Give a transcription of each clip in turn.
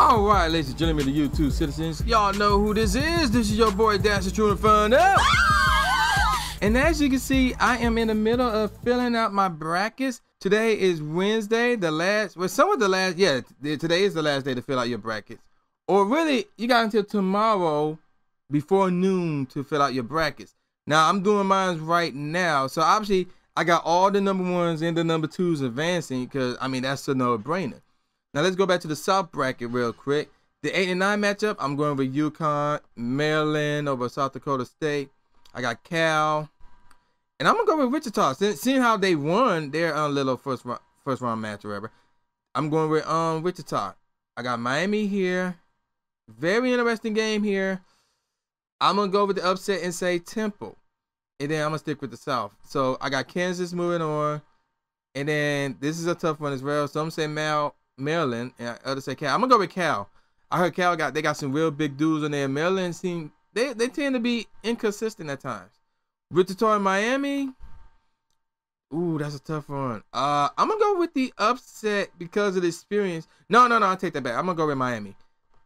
All right, ladies and gentlemen, the YouTube citizens, y'all know who this is. This is your boy Dash Tru Inferno. And as you can see, I am in the middle of filling out my brackets. Today is Wednesday, today is the last day to fill out your brackets. Or really, you got until tomorrow before noon to fill out your brackets. Now, I'm doing mine right now. So obviously, I got all the number ones and the number twos advancing because, I mean, that's a no-brainer. Now, let's go back to the South bracket real quick. The 8 and 9 matchup, I'm going with UConn, Maryland over South Dakota State. I got Cal. And I'm going to go with Wichita. Seeing how they won their little first round match or whatever, I'm going with Wichita. I got Miami here. Very interesting game here. I'm going to go with the upset and say Temple. And then I'm going to stick with the South. So I got Kansas moving on. And then this is a tough one as well. Some say Maryland, and others say Cal. I'm gonna go with Cal. I heard Cal got some real big dudes in there. Maryland they tend to be inconsistent at times. Wichita and Miami. Ooh, that's a tough one. I'm gonna go with the upset because of the experience. No, I'll take that back. I'm gonna go with Miami.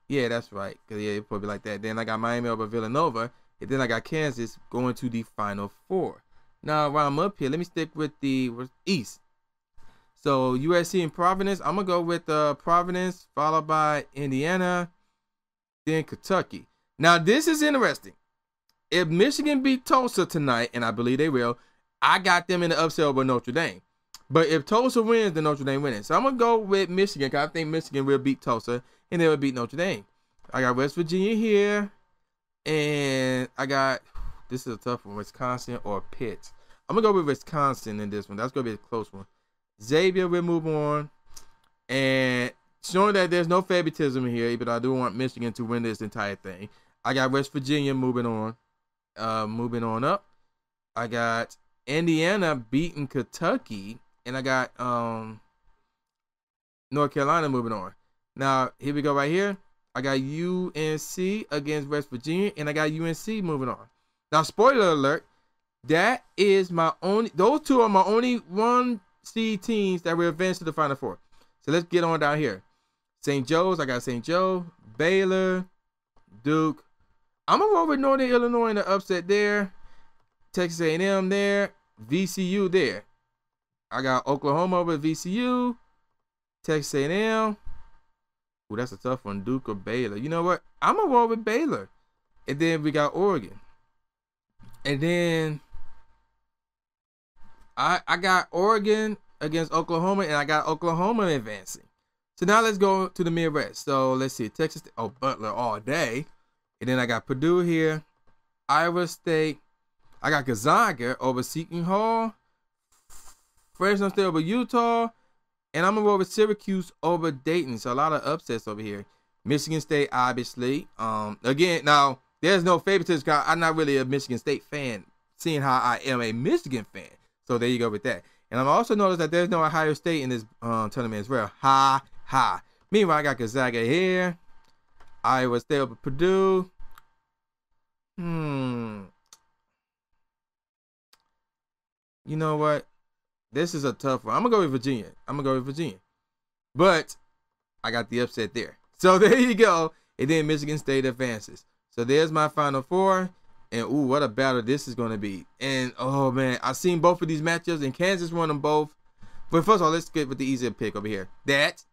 Yeah, that's right. Cause yeah, it probably like that. Then I got Miami over Villanova, and then I got Kansas going to the Final Four. Now while I'm up here, let me stick with the East. So USC and Providence, I'm going to go with Providence, followed by Indiana, then Kentucky. Now, this is interesting. If Michigan beat Tulsa tonight, and I believe they will, I got them in the upset over Notre Dame. But if Tulsa wins, then Notre Dame wins. So I'm going to go with Michigan because I think Michigan will beat Tulsa, and they will beat Notre Dame. I got West Virginia here, and I got, this is a tough one, Wisconsin or Pitt. I'm going to go with Wisconsin in this one. That's going to be a close one. Xavier will move on, and showing that there's no favoritism here, but I do want Michigan to win this entire thing. I got West Virginia moving on up. I got Indiana beating Kentucky, and I got North Carolina moving on. Now, here we go right here. I got UNC against West Virginia, and I got UNC moving on. Now, spoiler alert, that is those two are my only one seed teams that will advance to the Final Four. So let's get on down here. St. Joe's, I got St. Joe, Baylor, Duke. I'm going to roll with Northern Illinois in the upset there. Texas A&M there. VCU there. I got Oklahoma over VCU. Texas A&M. Ooh, that's a tough one. Duke or Baylor. You know what? I'm going to roll with Baylor. And then we got Oregon. And then I got Oregon against Oklahoma, and I got Oklahoma advancing. So now let's go to the Midwest. So let's see, Texas, Butler all day. And then I got Purdue here, Iowa State. I got Gonzaga over Seton Hall, Fresno State over Utah, and I'm going to roll with Syracuse over Dayton. So a lot of upsets over here. Michigan State, obviously. Again, now, there's no favoritism. I'm not really a Michigan State fan, seeing how I am a Michigan fan. So there you go with that. And I've also noticed that there's no Ohio State in this tournament as well. Meanwhile, I got Gonzaga here. Iowa State over Purdue. You know what? This is a tough one. I'm going to go with Virginia. But I got the upset there. So there you go. And then Michigan State advances. So there's my Final Four. And, ooh, what a battle this is going to be. And, oh, man, I've seen both of these matchups, and Kansas won them both. But first of all, let's get with the easier pick over here. That.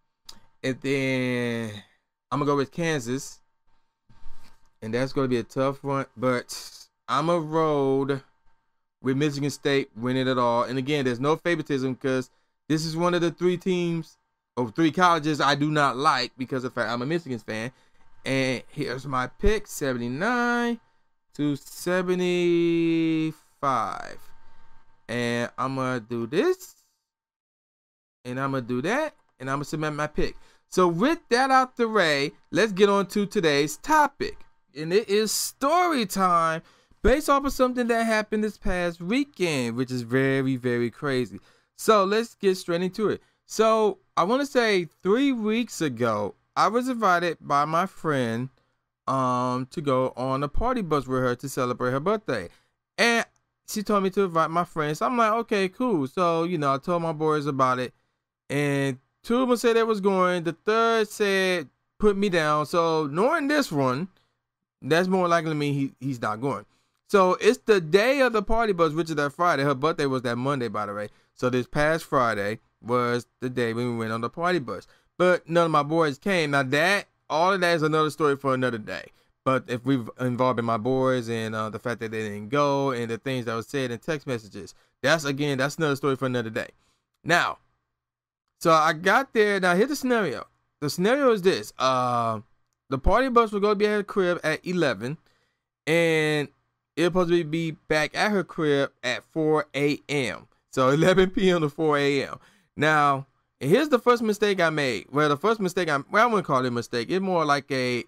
And then I'm going to go with Kansas. And that's going to be a tough one. But I'm going to roll with Michigan State winning it all. And, again, there's no favoritism because this is one of the three teams or three colleges I do not like because of the fact I'm a Michigan fan. And here's my pick, 79 to 75, and I'm gonna do this, and I'm gonna do that, and I'm gonna submit my pick. So with that out the way, let's get on to today's topic, and it is story time based off of something that happened this past weekend, which is very, very crazy. So let's get straight into it. So I want to say 3 weeks ago, I was invited by my friend to go on a party bus with her to celebrate her birthday. And she told me to invite my friends. So I'm like, okay, cool. So, you know, I told my boys about it. And two of them said they was going. The third said put me down. So knowing this one, that's more likely to mean he's not going. So it's the day of the party bus, which is that Friday. Her birthday was that Monday, by the way. So this past Friday was the day when we went on the party bus. But none of my boys came. Now all of that is another story for another day. But if we've involved in my boys and the fact that they didn't go and the things that was said in text messages, that's another story for another day. Now, so I got there. Now here's the scenario. The scenario is this. The party bus was going to be at her crib at 11. And it was supposed to be back at her crib at 4 a.m. So 11 p.m. to 4 a.m. Now, here's the first mistake I made. Well, the first mistake I wouldn't call it a mistake. It's more like a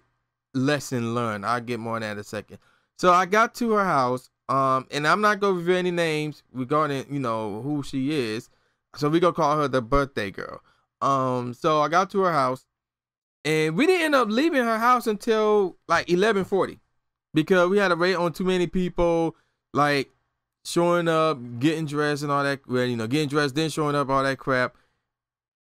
lesson learned. I'll get more on that in a second. So I got to her house, and I'm not going to reveal any names regarding, who she is. So we're going to call her the birthday girl. So I got to her house, and we didn't end up leaving her house until like 11:40. Because we had to wait on too many people, like showing up, getting dressed and all that. Well, getting dressed, then showing up, all that crap.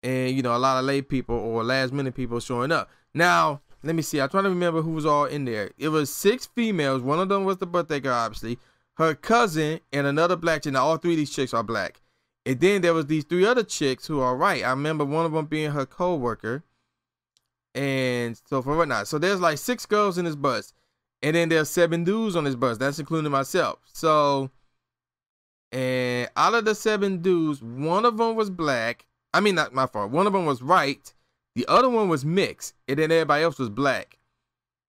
And, a lot of late people or last minute people showing up. Now, let me see. I'm trying to remember who was all in there. It was 6 females. One of them was the birthday girl, obviously. Her cousin and another black chick. Now, all 3 of these chicks are black. And then there was these 3 other chicks who are white. I remember one of them being her co-worker. And so for whatnot. So there's like 6 girls in this bus. And then there's 7 dudes on this bus. That's including myself. So, and out of the 7 dudes, one of them was black. I mean, not my fault. One of them was white. The other one was mixed. And then everybody else was black.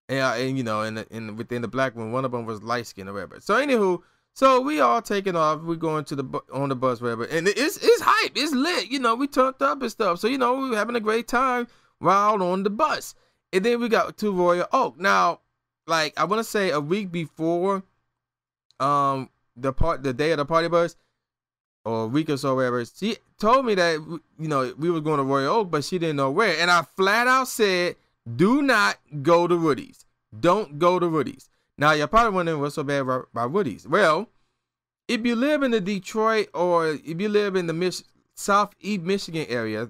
And within the black one of them was light skinned or whatever. So, anywho, so we all taking off. We're going on the bus, whatever. And it's hype. It's lit. We turned up and stuff. So, we were having a great time while on the bus. And then we got to Royal Oak. Now, like I want to say a week before the day of the party bus, or a week or so, whatever, she told me that we were going to Royal Oak, but she didn't know where. And I flat out said, do not go to Woody's. Don't go to Woody's. Now you're probably wondering what's so bad about Woody's. Well, if you live in the Detroit or if you live in the Southeast Michigan area,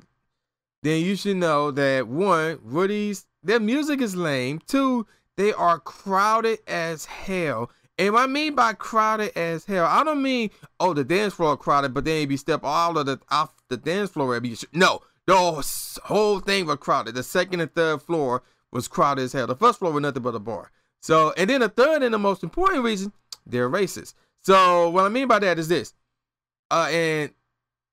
then you should know that 1, Woody's, their music is lame. 2, they are crowded as hell. And what I mean by crowded as hell, I don't mean, the dance floor crowded, but then if you step off the dance floor, no, the whole thing was crowded. The second and third floor was crowded as hell. The first floor was nothing but a bar. So, and then the third and the most important reason, they're racist. So what I mean by that is this, and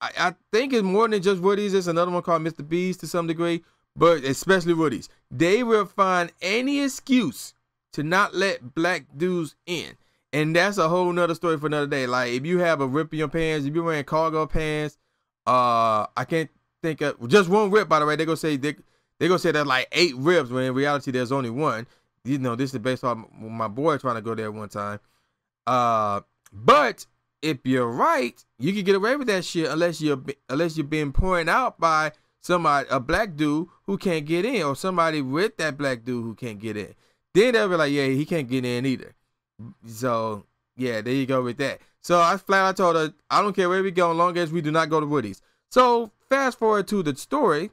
I think it's more than just Woody's. There's another one called Mr. B's to some degree. But especially Woody's, they will find any excuse to not let black dudes in. And that's a whole nother story for another day. Like if you have a rip in your pants, if you're wearing cargo pants, I can't think of just one rip, by the way. They're gonna say there's like 8 rips when in reality there's only 1. This is based on my boy trying to go there one time. But if you're right, you can get away with that shit unless you're being pointed out by somebody, a black dude who can't get in, or somebody with that black dude who can't get in. Then they'll be like, yeah, he can't get in either. So yeah, there you go with that. So I flat out told her, I don't care where we go, as long as we do not go to Woody's. So fast forward to the story.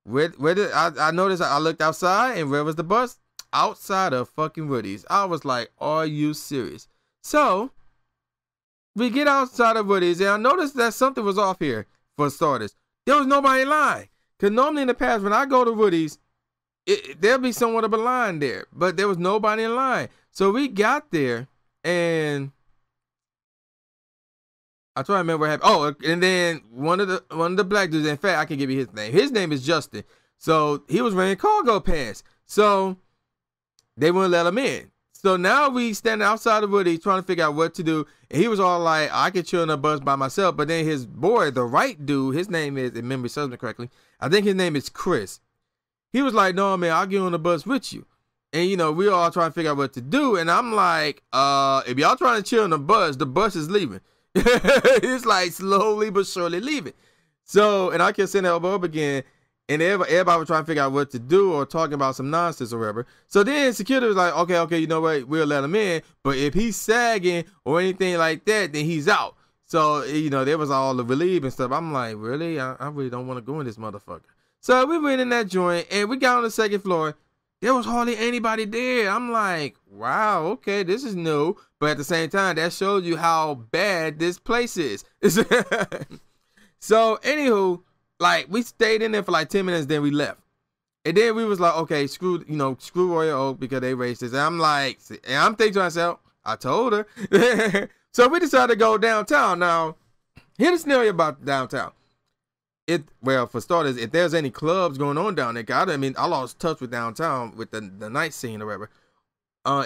I noticed I looked outside, and where was the bus? Outside of fucking Woody's. I was like, are you serious? So we get outside of Woody's, and I noticed that something was off here for starters. There was nobody in line. Because normally in the past, when I go to Woody's, there'll be somewhat of a line there. But there was nobody in line. So we got there, and I try to remember what happened. Oh, and then one of the black dudes, in fact, I can give you his name. His name is Justin. So he was wearing cargo pants. So they wouldn't let him in. So now we standing outside of Woody trying to figure out what to do. And he was all like, I could chill on the bus by myself. But then his boy, the right dude, his name is, if memory serves me correctly, I think his name is Chris. He was like, no, man, I'll get on the bus with you. And, we all trying to figure out what to do. And I'm like, if y'all trying to chill on the bus is leaving. It's like slowly but surely leaving. So, and I kept saying that over again. And everybody was trying to figure out what to do or talking about some nonsense or whatever. So then security was like, okay, you know what? We'll let him in. But if he's sagging or anything like that, then he's out. So, there was all the relief and stuff. I'm like, really? I really don't want to go in this motherfucker. So we went in that joint and we got on the second floor. There was hardly anybody there. I'm like, wow, okay, this is new. But at the same time, that shows you how bad this place is. So, anywho, like, we stayed in there for like 10 minutes, then we left. And then we was like, okay, screw Royal Oak because they racist. And I'm like, and I'm thinking to myself, I told her. So we decided to go downtown. Now, here's the scenario about downtown. Well, for starters, if there's any clubs going on down there, I lost touch with downtown with the night scene or whatever.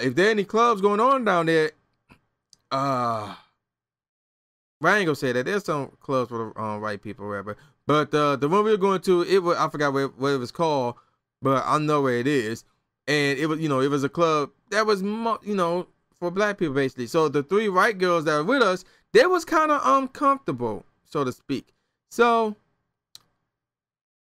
If there are any clubs going on down there, well, I ain't gonna say that. There's some clubs for the white people or whatever. But the one we were going to, I forgot what it was called, but I know where it is. And it was, it was a club that was, for black people basically. So the 3 white girls that were with us, they was kind of uncomfortable, so to speak. So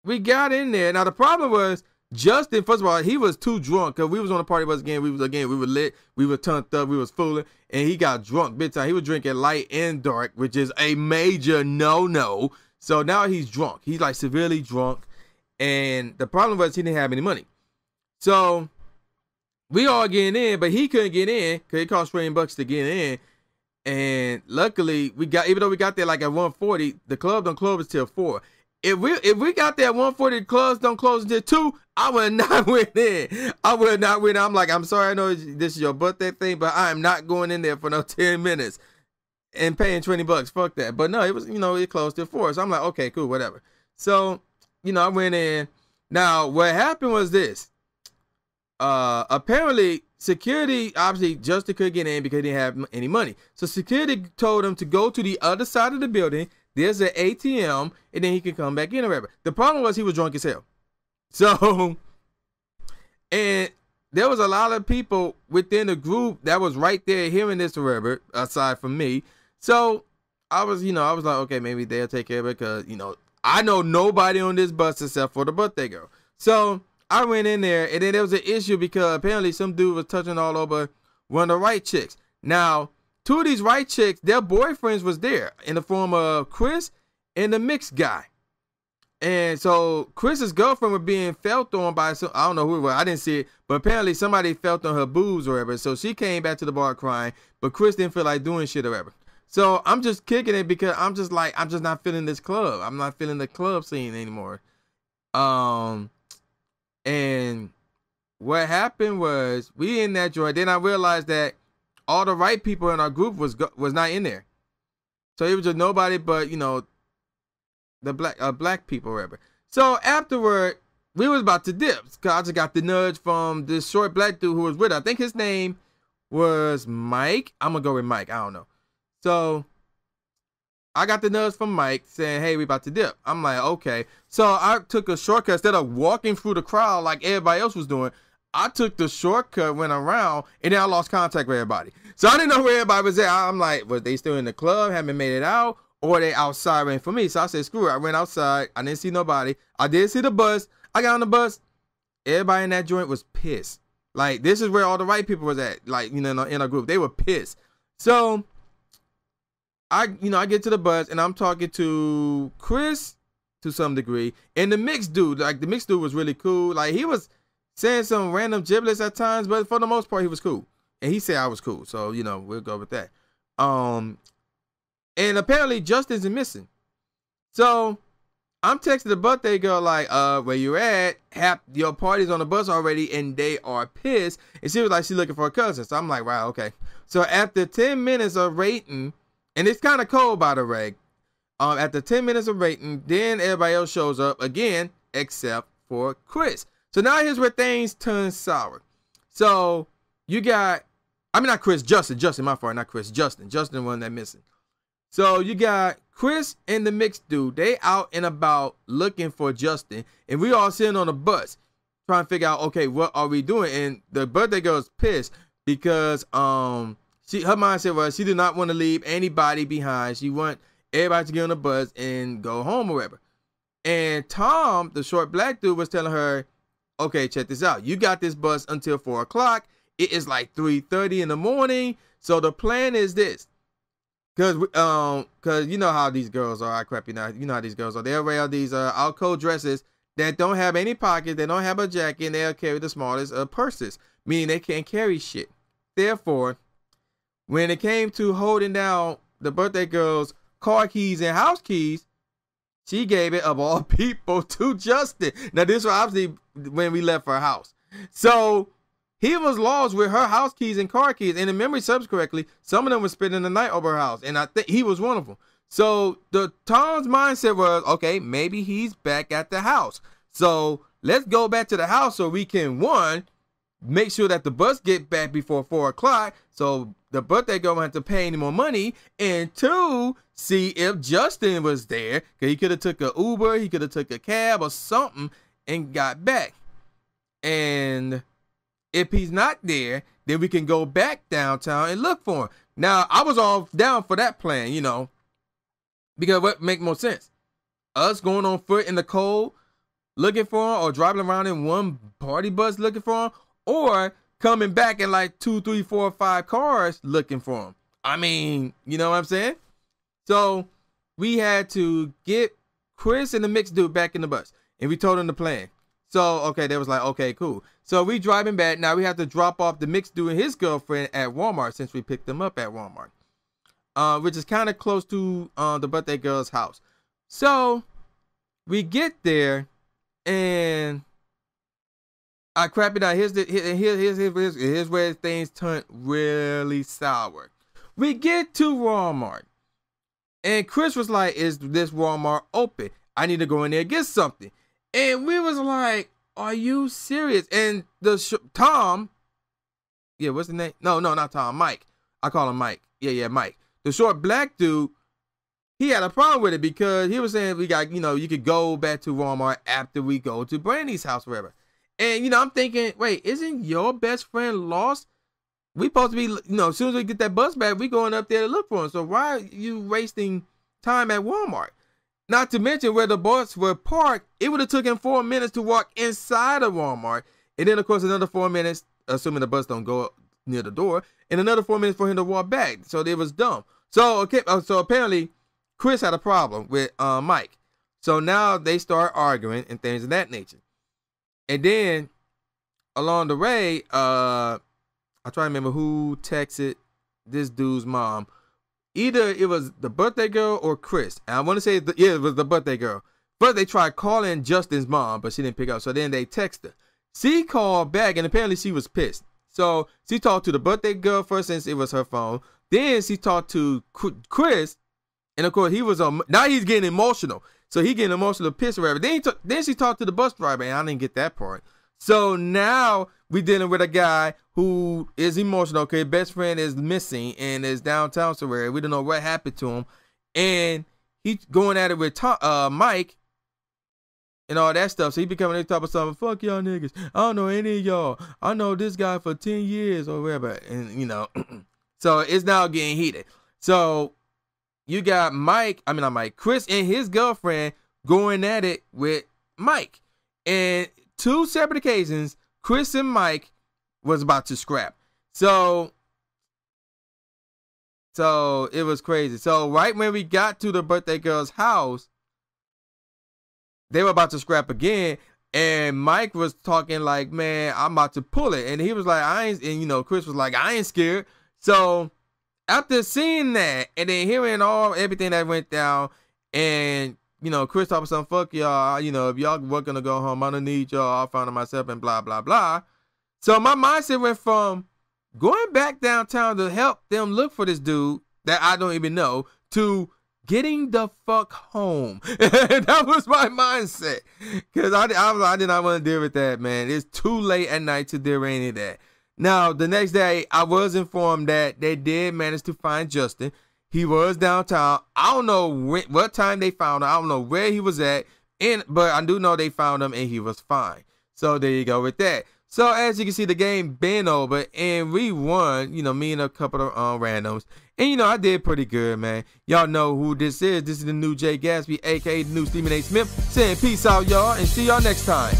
we got in there. Now the problem was Justin. First of all, he was too drunk because we was on the party bus again. We were lit. We were turned up. We was fooling, and he got drunk big time. He was drinking light and dark, which is a major no. So now he's drunk. He's like severely drunk, and the problem was he didn't have any money. So we all getting in, but he couldn't get in because it cost $20 to get in. And luckily, even though we got there like at 1:40, the club don't close until 4. If we got there at 1:40, the clubs don't close until 2, I would not went in. I would not win. I'm like, I'm sorry, I know this is your birthday thing, but I am not going in there for no 10 minutes and paying $20. Fuck that. But no, it was, it closed till 4. So I'm like, okay, cool, whatever. So, I went in. Now, what happened was this. Apparently, security, obviously, Justin couldn't get in because he didn't have any money. So security told him to go to the other side of the building. There's an ATM, and then he can come back in or whatever. The problem was he was drunk as hell. So, and there was a lot of people within the group that was right there hearing this or whatever, aside from me. So, I was like, okay, maybe they'll take care of it because, I know nobody on this bus except for the birthday girl. So, I went in there, and then there was an issue because apparently some dude was touching all over one of the white chicks. Now, 2 of these white chicks, their boyfriends was there in the form of Chris and the mixed guy. And so Chris's girlfriend was being felt on by some, I don't know who it was, I didn't see it, but apparently somebody felt on her boobs or whatever. So she came back to the bar crying, but Chris didn't feel like doing shit or whatever. So I'm just kicking it because I'm just not feeling this club. I'm not feeling the club scene anymore. And what happened was we in that joint. Then I realized that all the right people in our group was not in there. So it was just nobody but, the black people or whatever. So afterward, we was about to dip. Cause I just got the nudge from this short black dude who was with us. I think his name was Mike. I'm gonna go with Mike. I don't know. So I got the nudge from Mike saying, hey, we about to dip. I'm like, okay. So I took a shortcut instead of walking through the crowd like everybody else was doing. I took the shortcut, went around, and then I lost contact with everybody. So I didn't know where everybody was at. I'm like, was they still in the club, haven't made it out, or they outside waiting for me? So I said, screw it. I went outside. I didn't see nobody. I did see the bus. I got on the bus. Everybody in that joint was pissed. Like, this is where all the white people was at, like, in our group. They were pissed. So I get to the bus, and I'm talking to Chris to some degree, and the mixed dude. Like, the mixed dude was really cool. Like, he was saying some random giblets at times, but for the most part, he was cool. And he said I was cool, so, we'll go with that. And apparently, Justin's missing. So, I'm texting the birthday girl, like, where you at? Your party's on the bus already, and they are pissed. And she was like, she's looking for a cousin. So, I'm like, wow, okay. So, after 10 minutes of waiting, and it's kind of cold, by the way, after 10 minutes of waiting, then everybody else shows up again, except for Chris. So now here's where things turn sour. So you got, not Chris, Justin, my fault, not Chris, Justin the one that missing. So you got Chris and the mixed dude. They out and about looking for Justin, and we all sitting on the bus trying to figure out, okay, what are we doing? And the birthday girl's pissed because her mindset was she did not want to leave anybody behind. She want everybody to get on the bus and go home or whatever. And Tom, the short black dude, was telling her, okay, check this out. You got this bus until 4 o'clock. It is like 3:30 in the morning. So the plan is this. Cause you know how these girls are. I crap you now. You know how these girls are. They wear these alcohol dresses that don't have any pockets, they don't have a jacket, and they'll carry the smallest of purses, meaning they can't carry shit. Therefore, when it came to holding down the birthday girl's car keys and house keys, she gave it, of all people, to Justin. Now, this was obviously when we left her house. So he was lost with her house keys and car keys. And if memory serves correctly, some of them were spending the night over her house. And I think he was one of them. So Tom's mindset was, okay, maybe he's back at the house. So let's go back to the house so we can, one, make sure that the bus get back before 4 o'clock. So the birthday girl won't have to pay any more money. And two, see if Justin was there. Because he could have took an Uber, he could have took a cab or something and got back. And if he's not there, then we can go back downtown and look for him. Now, I was all down for that plan, you know, because what make more sense? Us going on foot in the cold looking for him, or driving around in one party bus looking for him, or coming back in like 2, 3, 4, 5 cars looking for him. I mean, you know what I'm saying? So we had to get Chris and the mixed dude back in the bus, and we told them the plan. So, okay, they was like, okay, cool. So we driving back. Now we have to drop off the mixed dude and his girlfriend at Walmart, since we picked them up at Walmart, which is kind of close to the birthday girl's house. So we get there, and I crap it out. Here's where things turned really sour. We get to Walmart, and Chris was like, is this Walmart open? I need to go in there and get something. And we was like, are you serious? And Tom, yeah, what's the name? No, not Tom, Mike. I call him Mike. Yeah, Mike. The short black dude, he had a problem with it because he was saying we got, you know, you could go back to Walmart after we go to Brandy's house, wherever. And, you know, I'm thinking, wait, isn't your best friend lost? We supposed to be, you know, as soon as we get that bus back, we going up there to look for him. So why are you wasting time at Walmart? Not to mention where the bus were parked, it would have taken 4 minutes to walk inside of Walmart. And then, of course, another 4 minutes, assuming the bus don't go near the door, and another 4 minutes for him to walk back. So it was dumb. So, okay, so apparently Chris had a problem with Mike. So now they start arguing and things of that nature. And then along the way, I try to remember who texted this dude's mom. Either it was the birthday girl or Chris. And I want to say, it was the birthday girl. First, they tried calling Justin's mom, but she didn't pick up. So then they texted her. She called back, and apparently she was pissed. So she talked to the birthday girl first, since it was her phone. Then she talked to Chris. And, of course, he was now he's getting emotional. So he getting emotional, pissed or whatever. Then she talked to the bus driver, and I didn't get that part. So now we dealing with a guy who is emotional. Okay, best friend is missing and is downtown somewhere. We don't know what happened to him, and he's going at it with Mike and all that stuff. So he becoming top of something. Fuck y'all niggas. I don't know any of y'all. I know this guy for 10 years or whatever, and you know. So it's now getting heated. So you got Chris and his girlfriend going at it with Mike, and 2 separate occasions, Chris and Mike was about to scrap. So it was crazy. So right when we got to the birthday girl's house, they were about to scrap again. And Mike was talking like, man, I'm about to pull it. And he was like, Chris was like, I ain't scared. So after seeing that and then hearing everything that went down, and you know, Chris talking something, fuck y'all, you know, if y'all were gonna go home, I don't need y'all, I found it myself and blah, blah, blah. So my mindset went from going back downtown to help them look for this dude that I don't even know to getting the fuck home. That was my mindset. Because I did not want to deal with that, man. It's too late at night to deal with any of that. Now, the next day, I was informed that they did manage to find Justin. He was downtown. I don't know what time they found him. I don't know where he was at. But I do know they found him and he was fine. So there you go with that. So as you can see, the game been over and we won, you know, me and a couple of randoms. And, you know, I did pretty good, man. Y'all know who this is. This is the new Jay Gatsby, a.k.a. the new Stephen A. Smith. Saying peace out, y'all, and see y'all next time.